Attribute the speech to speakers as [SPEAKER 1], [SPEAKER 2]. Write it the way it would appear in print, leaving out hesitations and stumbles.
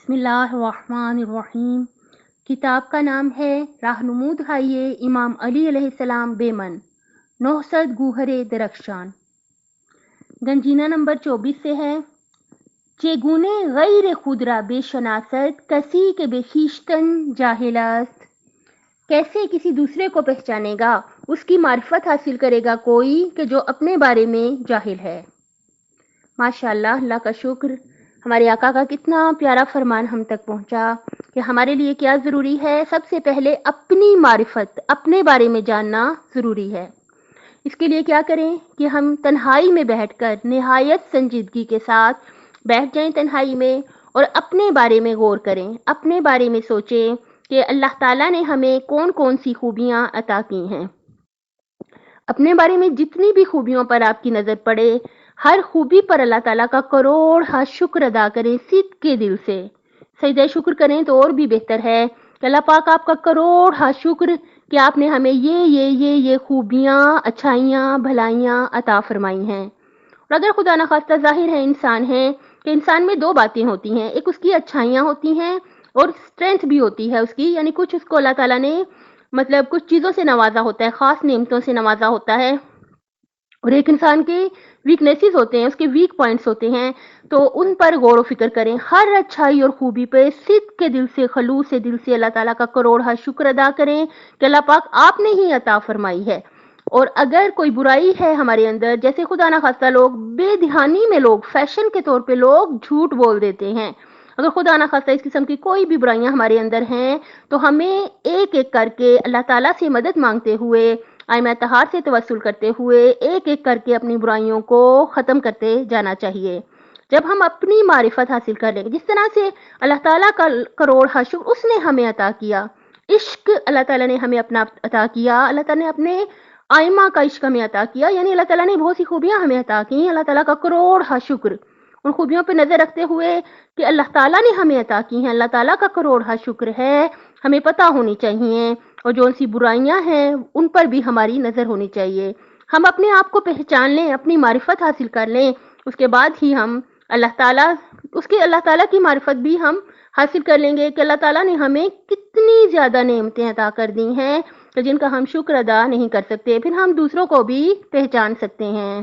[SPEAKER 1] بسم اللہ الرحمن الرحیم۔ کتاب کا نام ہے راہنمود ہائیے امام علی علیہ السلام بے من، 900 گوہر درخشان۔ گنجینہ نمبر 24 سے ہے: چگونه غیر خود را بشناسد کسی که به خویشتن جاهل است۔ کیسے کسی دوسرے کو پہچانے گا، اس کی معرفت حاصل کرے گا کوئی کہ جو اپنے بارے میں جاہل ہے۔ ماشاءاللہ، اللہ کا شکر، ہمارے آقا کا کتنا پیارا فرمان ہم تک پہنچا کہ ہمارے لیے کیا ضروری ہے۔ سب سے پہلے اپنی معرفت، اپنے بارے میں جاننا ضروری ہے۔ اس کے لیے کیا کریں کہ ہم تنہائی میں بیٹھ کر نہایت سنجیدگی کے ساتھ بیٹھ جائیں تنہائی میں اور اپنے بارے میں غور کریں، اپنے بارے میں سوچیں کہ اللہ تعالیٰ نے ہمیں کون کون سی خوبیاں عطا کی ہیں۔ اپنے بارے میں جتنی بھی خوبیوں پر آپ کی نظر پڑے، ہر خوبی پر اللہ تعالیٰ کا کروڑ ہا شکر ادا کریں، صدق کے دل سے سجدہ شکر کریں تو اور بھی بہتر ہے کہ اللہ پاک آپ کا کروڑ ہا شکر کہ آپ نے ہمیں یہ خوبیاں، اچھائیاں، بھلائیاں عطا فرمائی ہیں۔ اور اگر خدا نخواستہ ظاہر ہے انسان ہے کہ انسان میں دو باتیں ہوتی ہیں، ایک اس کی اچھائیاں ہوتی ہیں اور اسٹرینتھ بھی ہوتی ہے اس کی، یعنی کچھ اس کو اللہ تعالیٰ نے کچھ چیزوں سے نوازا ہوتا ہے، خاص نعمتوں سے نوازا ہوتا ہے، اور ایک انسان کے ویکنیسز ہوتے ہیں، اس کے ویک پوائنٹس ہوتے ہیں، تو ان پر غور و فکر کریں۔ ہر اچھائی اور خوبی پہ صدق کے دل سے، خلوص سے دل سے اللہ تعالیٰ کا کروڑ ہا شکر ادا کریں کہ اللہ پاک آپ نے ہی عطا فرمائی ہے۔ اور اگر کوئی برائی ہے ہمارے اندر، جیسے خدا نخواستہ لوگ بے دہانی میں، لوگ فیشن کے طور پہ لوگ جھوٹ بول دیتے ہیں، اگر خدا نخواستہ اس قسم کی کوئی بھی برائیاں ہمارے اندر ہیں تو ہمیں ایک ایک کر کے اللہ تعالیٰ سے مدد مانگتے ہوئے، آئمہ طہار سے توسل کرتے ہوئے ایک ایک کر کے اپنی برائیوں کو ختم کرتے جانا چاہیے۔ جب ہم اپنی معرفت حاصل کر لیں گے، جس طرح سے اللہ تعالیٰ کا کروڑ ہا شکر اس نے ہمیں عطا کیا، عشق اللہ تعالیٰ نے ہمیں اپنا عطا کیا، اللہ تعالیٰ نے اپنے آئمہ کا عشق ہمیں عطا کیا، یعنی اللہ تعالیٰ نے بہت سی خوبیاں ہمیں عطا کی، اللہ تعالیٰ کا کروڑ ہا شکر۔ ان خوبیوں پہ نظر رکھتے ہوئے کہ اللہ تعالیٰ نے ہمیں عطا کی ہیں، اللہ تعالیٰ کا کروڑ ہا شکر ہے، ہمیں پتہ ہونی چاہیے، اور جو ان سی برائیاں ہیں ان پر بھی ہماری نظر ہونی چاہیے۔ ہم اپنے آپ کو پہچان لیں، اپنی معرفت حاصل کر لیں، اس کے بعد ہی ہم اللہ تعالیٰ کی معرفت بھی ہم حاصل کر لیں گے کہ اللہ تعالیٰ نے ہمیں کتنی زیادہ نعمتیں عطا کر دی ہیں کہ جن کا ہم شکر ادا نہیں کر سکتے، پھر ہم دوسروں کو بھی پہچان سکتے ہیں۔